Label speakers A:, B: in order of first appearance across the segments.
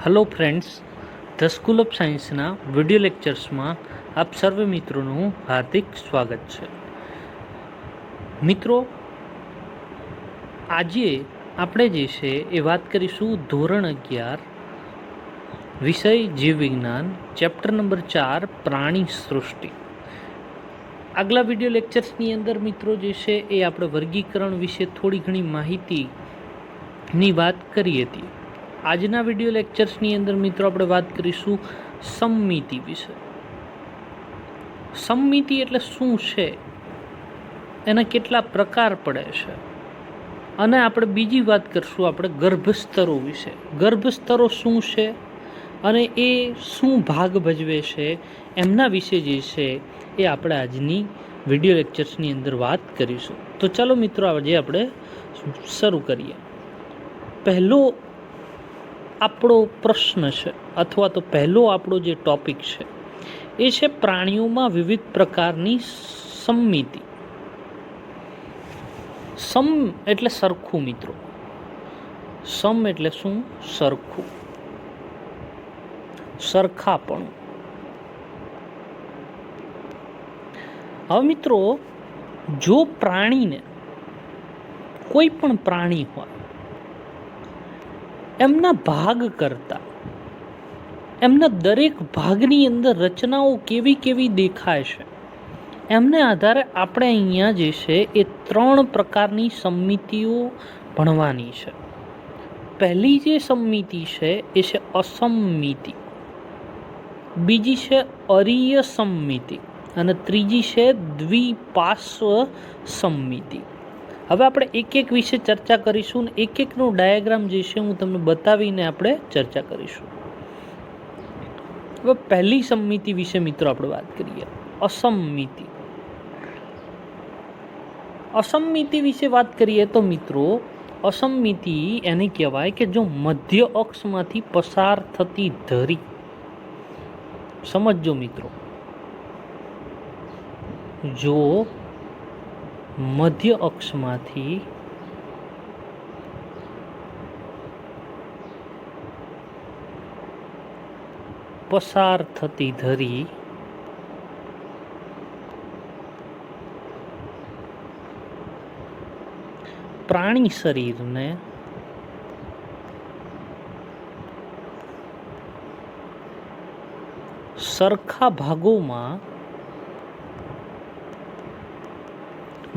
A: Hello friends, the school of સાયન્સના video લેક્ચર્સમાં આપ સર્વે મિત્રોનું હાર્દિક સ્વાગત છે. મિત્રો, આજે આપણે જે છે એ વાત કરીશું ધોરણ 11 વિષય જીવ વિજ્ઞાન, ચેપ્ટર નંબર 4 પ્રાણી સૃષ્ટિ. આગલા વિડિયો લેક્ચર્સની અંદર મિત્રો જે છે એ આપણે વર્ગીકરણ વિશે થોડી ઘણી માહિતીની વાત કરી હતી. આજના વિડિયો લેક્ચર્સની અંદર મિત્રો આપણે વાત કરીશું સમમિતિ વિશે. સમમિતિ એટલે શું છે, એના કેટલા પ્રકાર પડે છે, અને આપણે બીજી વાત કરીશું આપણે ગર્ભસ્તરો વિશે. ગર્ભસ્તરો શું છે અને એ શું ભાગ ભજવે છે એમના વિશે જે છે એ આપણે આજની વિડિયો લેક્ચર્સની અંદર વાત કરીશું. તો ચાલો મિત્રો, આજે આપણે શરૂ કરીએ. પહેલો આપણો પ્રશ્ન છે અથવા તો પહેલો આપણો જે ટોપિક છે એ છે પ્રાણીઓમાં વિવિધ પ્રકારની સમમિતિ. સમ એટલે સરખું મિત્રો. સમ એટલે શું? સરખું, સરખાપણું. હવે મિત્રો, જો પ્રાણીને કોઈ પણ પ્રાણી હોય એમના ભાગ કરતા એમના દરેક ભાગની અંદર રચનાઓ કેવી કેવી દેખાય છે એમને આધારે આપણે અહીંયા જે છે એ 3 પ્રકારની સમમિતિઓ ભણવાની છે. પહેલી જે સમમિતિ છે એ છે અસમમિતિ, બીજી છે અરીય સમમિતિ અને ત્રીજી છે દ્વિપાર્શ્વ સમમિતિ. હવે આપણે એક એક વિશે ચર્ચા કરીશું ને એક એકનો ડાયાગ્રામ જે છે હું તમને બતાવીને આપણે ચર્ચા કરીશું. હવે પહેલી સમમિતિ વિશે મિત્રો આપણે વાત કરીએ, અસમમિતિ. અસમમિતિ વિશે વાત કરીએ તો મિત્રો, અસમમિતિ એને કહેવાય કે જો મધ્ય અક્ષમાંથી પસાર થતી ધરી, સમજો મિત્રો, જો મધ્ય અક્ષમાંથી પસાર થતી ધરી પ્રાણી શરીરને સરખા ભાગોમાં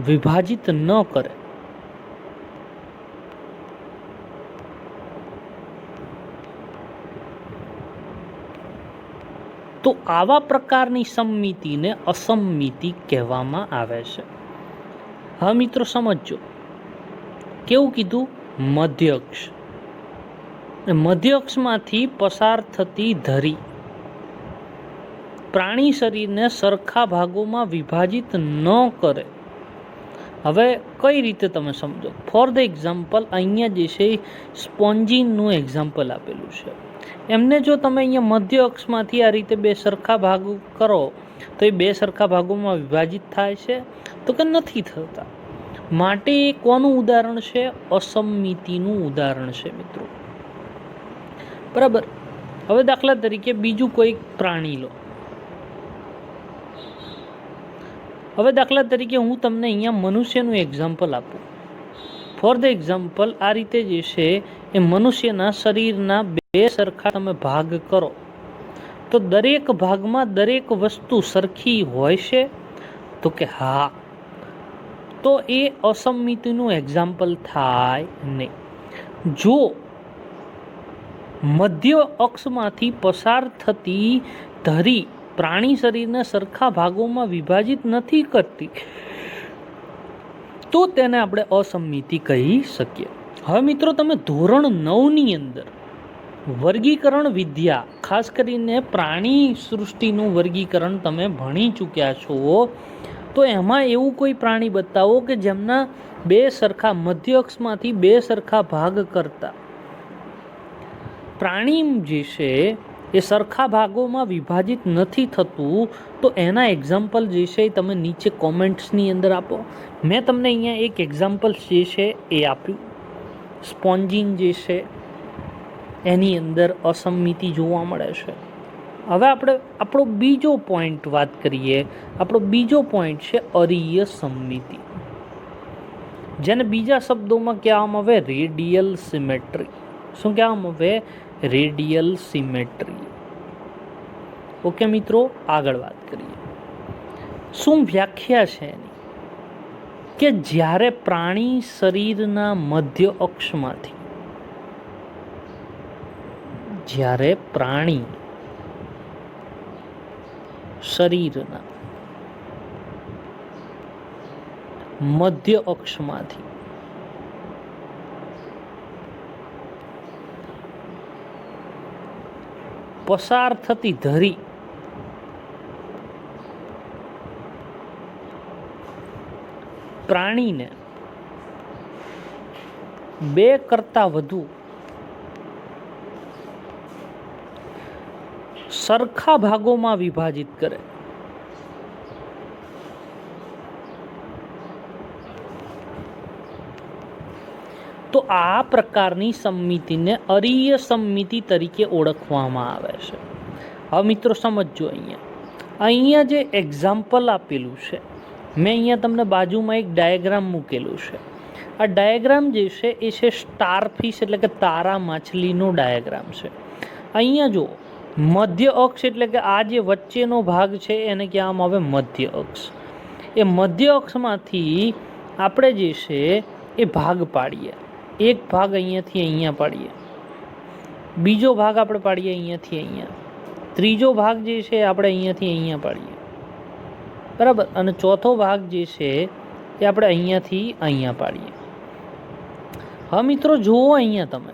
A: વિભાજિત ન કરે તો આવા પ્રકારની સમમિતિને અસમમિતિ કહેવામાં આવે છે. હવે મિત્રો સમજો, કેવું કીધું? મધ્ય અક્ષ. મધ્ય અક્ષમાંથી પસાર થતી ધરી પ્રાણી શરીરને સરખા ભાગોમાં વિભાજિત ન કરે. હવે કઈ રીતે તમે સમજો? ફોર ધ એક્ઝામ્પલ, અહીંયા જે છે સ્પોન્જીનનું એક્ઝામ્પલ આપેલું છે. એમને જો તમે અહીંયા મધ્ય અક્ષમાંથી આ રીતે 2 સરખા ભાગો કરો તો એ 2 સરખા ભાગોમાં વિભાજિત થાય છે? તો કે નથી થતા. માટે એ કોનું ઉદાહરણ છે? અસમમિતિનું ઉદાહરણ છે મિત્રો. બરાબર. હવે દાખલા તરીકે બીજું કોઈ પ્રાણી લો. હવે દાખલા તરીકે હું તમને અહીંયા મનુષ્યનું એક્ઝામ્પલ આપું. ફોર ધ એક્ઝામ્પલ, આ રીતે જે છે એ મનુષ્યના શરીરના 2 સરખા તમે ભાગ કરો તો દરેક ભાગમાં દરેક વસ્તુ સરખી હોય છે? તો કે હા. તો એ અસમમિતિનું એક્ઝામ્પલ થાય નહીં. જો મધ્ય અક્ષમાંથી પસાર થતી ધરી પ્રાણી શરીરને સરખા ભાગોમાં વિભાજિત નથી કરતી તો તેને આપણે અસમમિતિ કહી શકીએ. હવે મિત્રો, તમે ધોરણ 9ની અંદર વર્ગીકરણ વિદ્યા, ખાસ કરીને પ્રાણી સૃષ્ટિનું વર્ગીકરણ તમે ભણી ચૂક્યા છો, તો એમાં એવું કોઈ પ્રાણી બતાવો કે જેમના 2 સરખા મધ્ય અક્ષમાંથી 2 સરખા ભાગ કરતા પ્રાણી જે છે એ સરખા ભાગોમાં વિભાજિત નથી થતું, તો એના એક્ઝામ્પલ જે છે તમે નીચે કોમેન્ટ્સની અંદર આપો. મેં તમને અહીંયા એક એક્ઝામ્પલ જે છે એ આપ્યું. સ્પોન્જીન જે છે એની અંદર અસમિતિ જોવા મળે છે. હવે આપણે આપણો બીજો પોઈન્ટ વાત કરીએ. આપણો બીજો પોઈન્ટ છે અરીય સમમિતિ, જેને બીજા શબ્દોમાં કહેવામાં આવે રેડિયલ સિમેટ્રી. શું કહેવામાં આવે? Radial symmetry. ઓકે મિત્રો, આગળ વાત કરીએ. શું વ્યાખ્યા છે એની? કે જ્યારે પ્રાણી શરીરના મધ્ય અક્ષમાંથી, જ્યારે પ્રાણી શરીરના મધ્ય અક્ષમાંથી પસાર થતી ધરી પ્રાણીને બે કરતાં વધુ સરખા ભાગોમાં વિભાજિત કરે તો આ પ્રકારની સમમિતિને અરીય સમમિતિ તરીકે ઓળખવામાં આવે છે. હવે મિત્રો સમજો, અહીંયા જે એક્ઝામ્પલ આપેલું છે, મેં અહીંયા તમને બાજુમાં એક ડાયાગ્રામ મૂકેલું છે. આ ડાયાગ્રામ જે છે એ છે સ્ટારફિશ એટલે કે તારા માછલીનો ડાયાગ્રામ છે. અહીંયા જો મધ્ય અક્ષ એટલે કે આ જે વચ્ચેનો ભાગ છે એને કહેવામાં આવે મધ્ય અક્ષ. એ મધ્ય અક્ષમાંથી આપણે જે છે એ ભાગ પાડીએ. એક ભાગ અહીંયાથી અહીંયા પાડીએ, બીજો ભાગ આપણે પાડીએ અહીંયાથી અહીંયા, ત્રીજો ભાગ જે છે આપણે અહીંયાથી અહીંયા પાડીએ, બરાબર, અને ચોથો ભાગ જે છે એ આપણે અહીંયાથી અહીંયા પાડીએ. હવે મિત્રો જુઓ, અહીંયા તમે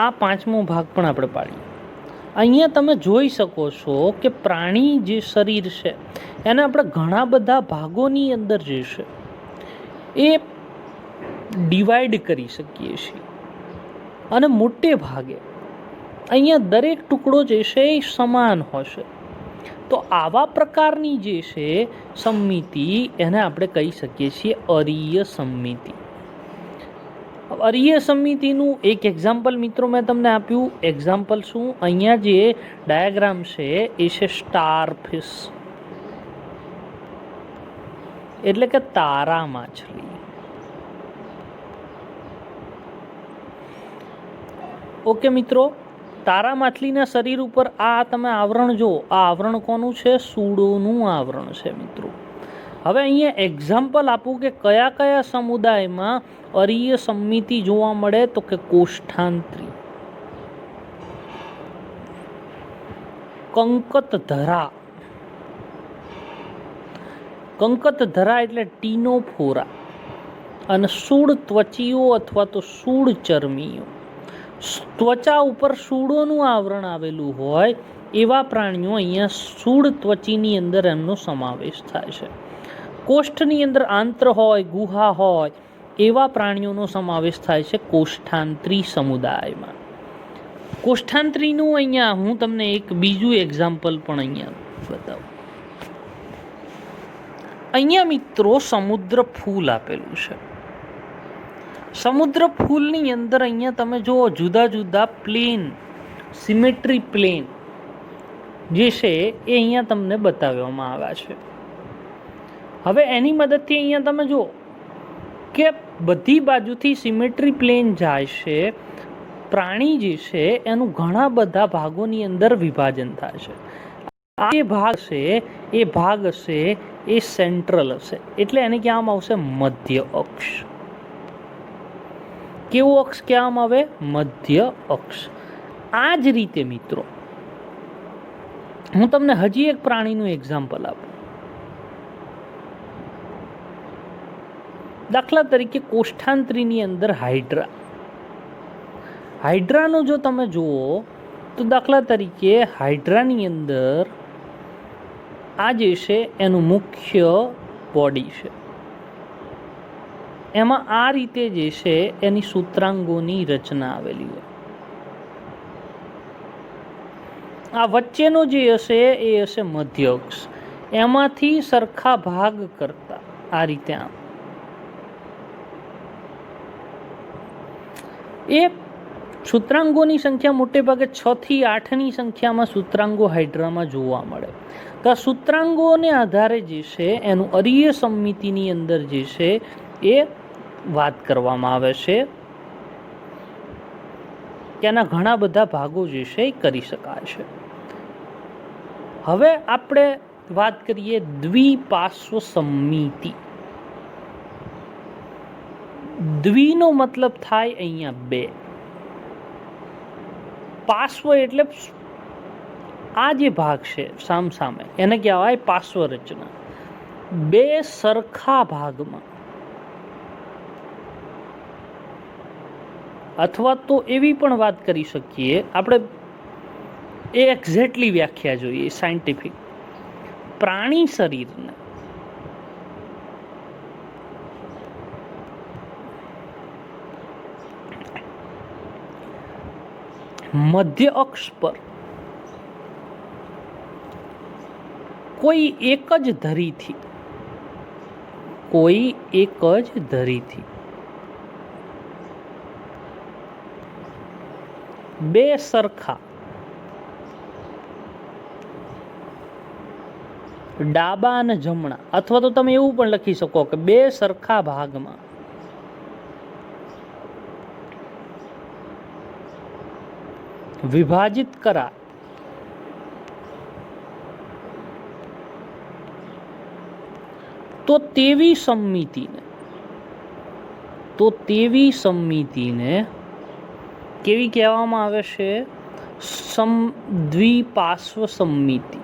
A: આ પાંચમો ભાગ પણ આપણે પાડીએ. અહીંયા તમે જોઈ શકો છો કે પ્રાણી જે શરીર છે એને આપણે ઘણા બધા ભાગોની અંદર જે છે એ ડિવાઈડ કરી શકીએ છીએ, અને મોટે ભાગે અહીંયા દરેક ટુકડો જે છે એ સમાન હશે. તો આવા પ્રકારની જે છે સમમિતિ એને આપણે કહી શકીએ છીએ અરીય સમમિતિ. અરીય સમમિતિનું એક એક્ઝામ્પલ મિત્રો મેં તમને આપ્યું. એક્ઝામ્પલ શું? અહીંયા જે ડાયાગ્રામ છે એ છે સ્ટારફિશ એટલે કે તારા માછલી. ઓકે મિત્રો, તારા માછલીના શરીર ઉપર આ તમે આવરણ જુઓ. આ આવરણ કોનું છે? સૂડોનું આવરણ છે મિત્રો. હવે અહીંયા એક્ઝામ્પલ આપું કે કયા કયા સમુદાયમાં અરીય સમમિતિ જોવા મળે, તો કે કોષ્ઠાંત્રી, કંકતધરા, કંકતધરા એટલે ટીનોફોરા, અને સૂળ ત્વચીઓ અથવા તો સૂળ ચરમીઓ. ત્વચા ઉપર સૂળોનું આવરણ આવેલું હોય એવા પ્રાણીઓ અહીંયા સૂળ ત્વચીની અંદર એમનો સમાવેશ થાય છે. કોષ્ઠની અંદર આંત્ર હોય, ગુહા હોય એવા પ્રાણીઓનો સમાવેશ થાય છે કોષ્ઠાંત્રી સમુદાયમાં. કોષ્ઠાંત્રીનું અહીંયા હું તમને એક બીજું એક્ઝામ્પલ પણ અહીંયા બતાવું. અહીંયા મિત્રો સમુદ્ર ફૂલ આપેલું છે. સમુદ્ર ફૂલની અંદર અહીંયા તમે જુઓ જુદા જુદા પ્લેન, સિમેટ્રી પ્લેન જે છે એ અહીંયા તમને બતાવવામાં આવ્યા છે. હવે એની મદદથી અહીંયા તમે જુઓ કે બધી બાજુથી સિમેટ્રી પ્લેન જાય છે. પ્રાણી જે છે એનું ઘણા બધા ભાગોની અંદર વિભાજન થાય છે. આ જે ભાગ છે એ ભાગ હશે એ સેન્ટ્રલ હશે, એટલે એને કહેવામાં આવશે મધ્ય અક્ષ. કેવો અક્ષ કહેવામાં આવે? મધ્ય અક્ષ. આ જ રીતે મિત્રો હું તમને હજી એક પ્રાણીનું એક્ઝામ્પલ આપું. દાખલા તરીકે કોષ્ઠાંત્રીની અંદર હાઇડ્રા. હાઇડ્રાનો જો તમે જુઓ તો દાખલા તરીકે હાઇડ્રાની અંદર આ જે છે એનું મુખ્ય બોડી છે. એમાં આ રીતે જે છે એની સૂત્રાંગોની રચના આવેલી હોય. આ વચ્ચેનો જે હશે એ હશે મધ્ય અક્ષ. એમાંથી સરખા ભાગ કરતા આ રીતે આમ એ સૂત્રાંગોની સંખ્યા મોટે ભાગે 6 થી 8ની સંખ્યામાં સૂત્રાંગો હાઇડ્રામાં જોવા મળે. તો આ સૂત્રાંગોને આધારે જે છે એનું અરીય સંમિતિની અંદર જે છે એ વાત કરવામાં આવે છે કે આના ઘણા બધા ભાગો જે છે એ કરી શકાય છે. હવે આપણે વાત કરીએ દ્વિપાર્શ્વ સંમિતિ. દ્વિનો મતલબ થાય અહીંયા બે, પાર્શ્વ એટલે આ જે ભાગ છે સામસામે એને કહેવાય પાર્શ્વ રચના. બે સરખા ભાગમાં અથવા તો એવી પણ વાત કરી શકીએ આપણે, એ એક્ઝેક્ટલી વ્યાખ્યા જોઈએ સાયન્ટિફિક. પ્રાણી શરીરને મધ્ય અક્ષ પર કોઈ એક જ ધરીથી બે સરખા ડાબા અને જમણા, અથવા તો તમે એવું પણ લખી શકો કે બે સરખા ભાગમાં વિભાજિત કરા તો તેવી સંમિતિને કેવી કહેવામાં આવે છે? સમદ્વિપાર્શ્વ સંમિતિ,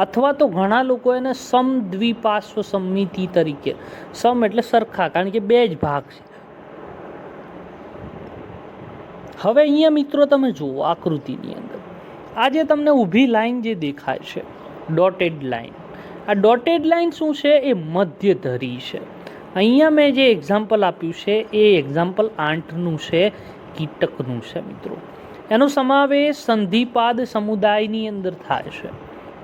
A: અથવા તો ઘણા લોકો એને સમદ્વિપાર્શ્વ સંમિતિ તરીકે, સમ એટલે સરખા, કારણ કે બે જ ભાગ છે. હવે અહીંયા મિત્રો તમે જુઓ આકૃતિની અંદર આ જે તમને ઊભી લાઈન જે દેખાય છે, ડોટેડ લાઈન, આ ડોટેડ લાઈન શું છે? એ મધ્ય ધરી છે. અહીંયા મેં જે એક્ઝામ્પલ આપ્યું છે એ એક્ઝામ્પલ આંટનું છે, કીટકનું છે મિત્રો. એનો સમાવેશ સંધિપાદ સમુદાયની અંદર થાય છે.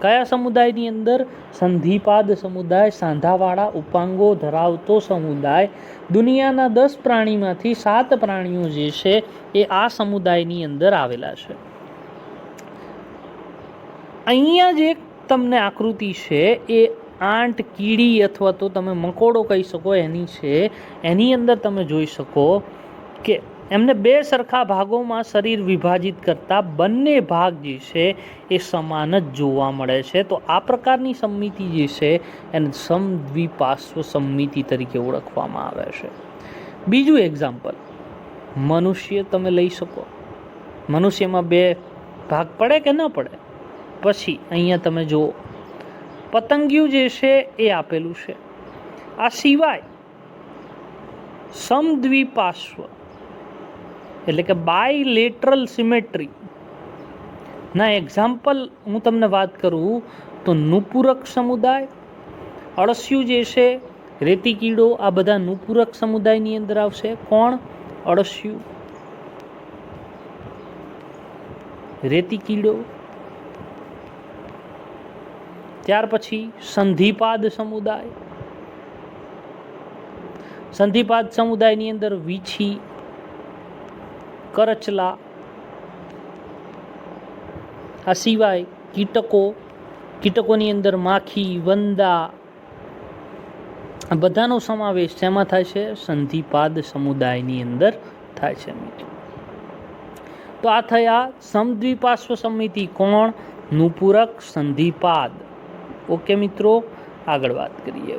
A: કયા સમુદાયની અંદર? સંધિપાદ સમુદાય, સાંધાવાળા ઉપાંગો ધરાવતો સમુદાય. દુનિયાના 10 પ્રાણીમાંથી 7 પ્રાણીઓ જે છે એ આ સમુદાયની અંદર આવેલા છે. અહીંયા જે તમને આકૃતિ છે એ આંટ, કીડી અથવા તો તમે મકોડો કહી શકો એની છે. એની અંદર તમે જોઈ શકો કે એમને બે સરખા ભાગોમાં શરીર વિભાજિત કરતા બંને ભાગ જે છે એ સમાન જ જોવા મળે છે. તો આ પ્રકારની સંમિતિ જે છે એને સમદ્વિપાર્શ્વ સંમિતિ તરીકે ઓળખવામાં આવે છે. બીજું એક્ઝામ્પલ મનુષ્ય તમે લઈ શકો. મનુષ્યમાં બે ભાગ પડે કે ન પડે? પછી અહીંયા તમે જુઓ પતંગિયું જે છે એ આપેલું છે. આ સિવાય સમદ્વિપાર્શ્વ એટલે કે બાયલેટરલ સિમેટ્રી ના એક્ઝામ્પલ હું તમને વાત કરું તો નુપુરક સમુદાય, અળસિયું જે છે, રેતી કીડો, આ બધા નુપુરક સમુદાયની અંદર આવશે. કોણ? અળસિયું, રેતી કીડો. ત્યાર પછી સંધિપાદ સમુદાય. સંધિપાદ સમુદાયની અંદર વીછી, કરચલા, આ સિવાય કીટકો, કીટકોની અંદર માખી, વંદા, આ બધાનો સમાવેશ શેમાં થાય છે? સંધિપાદ સમુદાયની અંદર થાય છે મિત્રો. તો આ થયા સમદ્વિપાર્શ્વ સંમિતિ. કોણ? નુપુરક, સંધિપાદ. ઓકે મિત્રો, આગળ વાત કરીએ.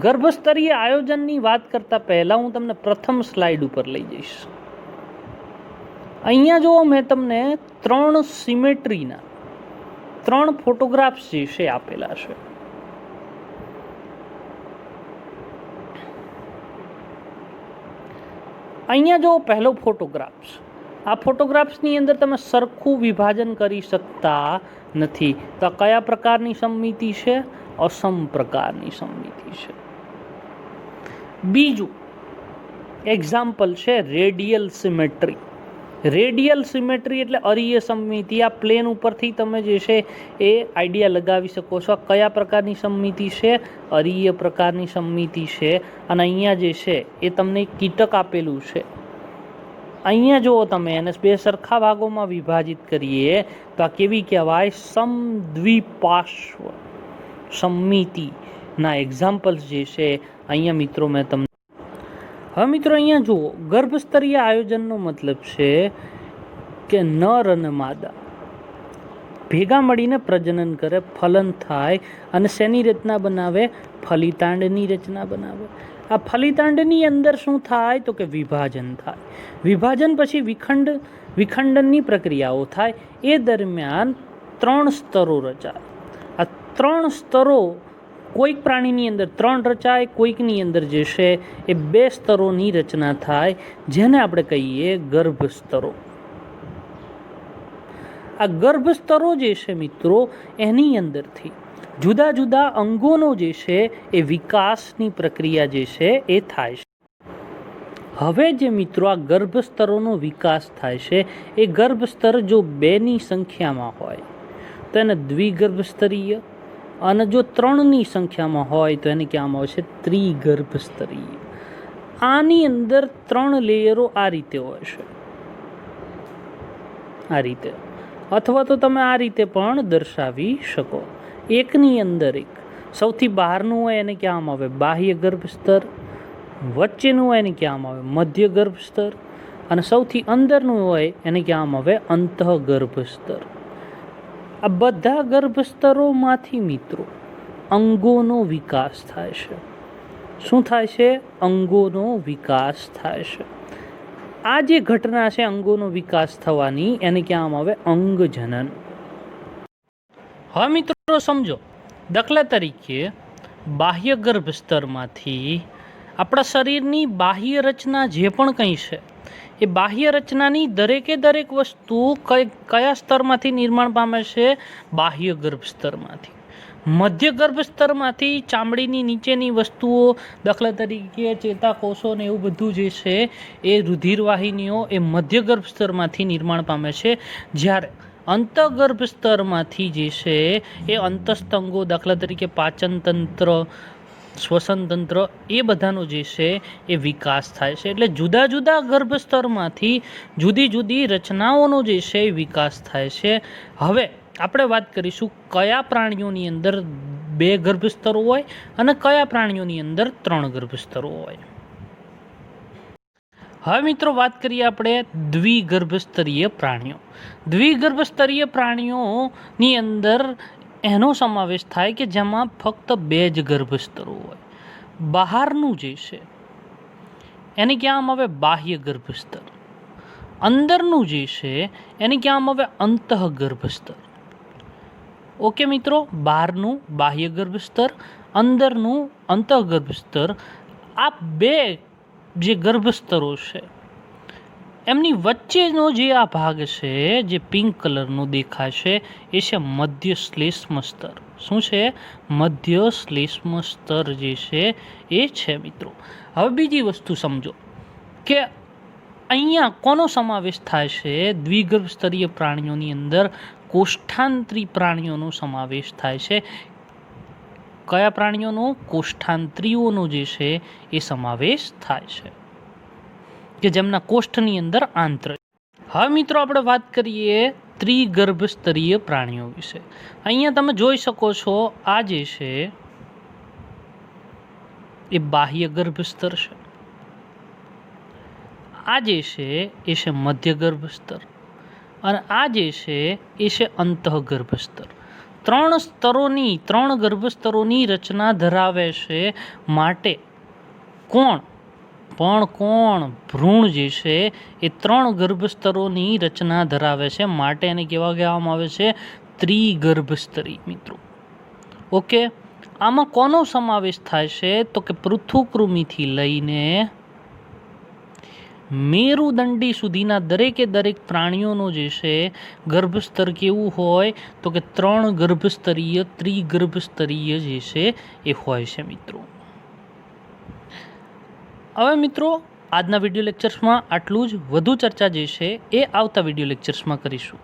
A: ગર્ભસ્તરીય આયોજનની વાત કરતા પહેલા હું તમને પ્રથમ સ્લાઇડ ઉપર લઈ જઈશ. અહીંયા જો મેં તમને 3 સિમેટ્રીના 3 ફોટોગ્રાફ્સ જે છે આપેલા છે. અહીંયા જો પહેલો ફોટોગ્રાફ્સ, આ ફોટોગ્રાફ્સની અંદર તમે સરખું વિભાજન કરી શકતા નથી. તો કયા પ્રકારની સંમિતિ છે? અસમ પ્રકારની સંમિતિ છે. બીજું એક્ઝામ્પલ છે રેડિયલ સિમેટ્રી. રેડિયલ સિમેટ્રી એટલે અરીય સમમિતિ. આ પ્લેન ઉપરથી તમે જે છે એ આઈડિયા લગાવી શકો છો. કયા પ્રકારની સમમિતિ છે? અરીય પ્રકારની સમમિતિ છે. અને અહીંયા જે છે એ તમને કીટક આપેલું છે. અહીંયા જુઓ તમે એને બે સરખા ભાગોમાં વિભાજિત કરીએ તો આ કેવી કહેવાય? સમદ્વિપાર્શ્વ સમમિતિના એક્ઝામ્પલ્સ જે છે અહીંયા મિત્રો મેં તમને. હવે મિત્રો અહીંયા જુઓ, ગર્ભસ્તરીય આયોજનનો મતલબ છે કે નર અને માદા ભેગા મળીને પ્રજનન કરે, ફલન થાય અને શેની રચના બનાવે? ફલિતાંડની રચના બનાવે. આ ફલિતાંડની અંદર શું થાય? તો કે વિભાજન થાય. વિભાજન પછી વિખંડનની પ્રક્રિયાઓ થાય. એ દરમિયાન 3 સ્તરો રચાય. આ 3 સ્તરો કોઈક પ્રાણીની અંદર 3 રચાય, કોઈકની અંદર જે છે એ 2 સ્તરોની રચના થાય, જેને આપણે કહીએ ગર્ભસ્તરો. આ ગર્ભસ્તરો જે છે મિત્રો, એની અંદરથી જુદા જુદા અંગોનો જે છે એ વિકાસની પ્રક્રિયા જે છે એ થાય છે. હવે જે મિત્રો આ ગર્ભસ્તરોનો વિકાસ થાય છે, એ ગર્ભસ્તર જો 2ની સંખ્યામાં હોય તો એને દ્વિગર્ભસ્તરીય, અને જો 3ની સંખ્યામાં હોય તો એને કહેવામાં આવે છે ત્રિગર્ભસ્તરીય. આની અંદર 3 લેયરો આ રીતે હોય છે, આ રીતે, અથવા તો તમે આ રીતે પણ દર્શાવી શકો. એકની અંદર એક. સૌથી બહારનું હોય એને કહેવામાં આવે બાહ્ય ગર્ભસ્તર, વચ્ચેનું હોય એને કહેવામાં આવે મધ્ય ગર્ભસ્તર, અને સૌથી અંદરનું હોય એને કહેવામાં આવે અંતઃગર્ભસ્તર. આ બધા ગર્ભસ્તરોમાંથી મિત્રો અંગોનો વિકાસ થાય છે. શું થાય છે? અંગોનો વિકાસ થાય છે. આ જે ઘટના છે અંગોનો વિકાસ થવાની, એને કહેવામાં આવે અંગજનન. હવે મિત્રો સમજો, દાખલા તરીકે બાહ્ય ગર્ભસ્તરમાંથી આપણા શરીરની બાહ્ય રચના જે પણ કંઈ છે, એ બાહ્ય રચનાની દરેકે દરેક વસ્તુ કયા સ્તરમાંથી નિર્માણ પામે છે? બાહ્ય ગર્ભસ્તરમાંથી. મધ્ય ગર્ભસ્તરમાંથી ચામડીની નીચેની વસ્તુઓ, દાખલા તરીકે ચેતાકોષો ને એવું બધું જે છે એ રુધિરવાહિનીઓ એ મધ્ય ગર્ભસ્તરમાંથી નિર્માણ પામે છે. જ્યારે અંતઃગર્ભસ્તરમાંથી જે છે એ અંતસ્થ અંગો, દાખલા તરીકે પાચન તંત્ર, શ્વસન તંત્ર, એ બધાનો જે છે એ વિકાસ થાય છે. એટલે જુદા જુદા ગર્ભસ્તરમાંથી જુદી જુદી રચનાઓનો જે છે એ વિકાસ થાય છે. હવે આપણે વાત કરીશું કયા પ્રાણીઓની અંદર 2 ગર્ભસ્તરો હોય અને કયા પ્રાણીઓની અંદર 3 ગર્ભસ્તરો હોય. હવે મિત્રો વાત કરીએ આપણે દ્વિગર્ભસ્તરીય પ્રાણીઓ. દ્વિગર્ભસ્તરીય પ્રાણીઓની અંદર એનો સમાવેશ થાય કે જેમાં ફક્ત 2 જ ગર્ભસ્તરો હોય. બહારનું જે છે એને કહેવામાં આવે બાહ્ય ગર્ભસ્તર, અંદરનું જે છે એને કહેવામાં આવે અંતઃગર્ભસ્તર. ઓકે મિત્રો, બહારનું બાહ્ય ગર્ભસ્તર, અંદરનું અંતઃગર્ભસ્તર. આ 2 જે ગર્ભસ્તરો છે એમની વચ્ચેનો જે આ ભાગ છે, જે પિંક કલરનો દેખાશે, એ છે મધ્ય શ્લેષ્મ સ્તર. શું છે? મધ્ય શ્લેષ્મ સ્તર જે છે એ છે મિત્રો. હવે બીજી વસ્તુ સમજો કે અહીંયા કોનો સમાવેશ થાય છે? દ્વિગર્ભસ્તરીય પ્રાણીઓની અંદર કોષ્ઠાંત્રી પ્રાણીઓનો સમાવેશ થાય છે. કયા પ્રાણીઓનો? કોષ્ઠાંત્રીઓનો જે છે એ સમાવેશ થાય છે, કે જેમના કોષ્ઠની અંદર આંત્ર. હવે મિત્રો આપણે વાત કરીએ ત્રિગર્ભસ્તરીય પ્રાણીઓ વિશે. અહીંયા તમે જોઈ શકો છો, આ જે છે એ બાહ્ય ગર્ભસ્તર છે, આ જે છે એ છે મધ્ય ગર્ભસ્તર, અને આ જે છે એ છે અંતઃગર્ભસ્તર. 3 ગર્ભસ્તરોની રચના ધરાવે છે. માટે કોણ ભ્રૂણ જે છે એ 3 ગર્ભસ્તરોની રચના ધરાવે છે. માટે એને કેવા કહેવામાં આવે છે? ત્રિગર્ભસ્તરી મિત્રો. ઓકે, આમાં કોનો સમાવેશ થાય છે? તો કે પૃથુકૃમિથી લઈને મેરુદંડી સુધીના દરેકે દરેક પ્રાણીઓનો જે છે ગર્ભસ્તર કેવું હોય? તો કે 3 ગર્ભસ્તરીય, ત્રિગર્ભસ્તરીય જે છે એ હોય છે મિત્રો. હવે મિત્રો આજના વિડીયો લેક્ચર્સમાં આટલું જ. વધુ ચર્ચા જે છે એ આવતા વિડીયો લેક્ચર્સમાં કરીશું.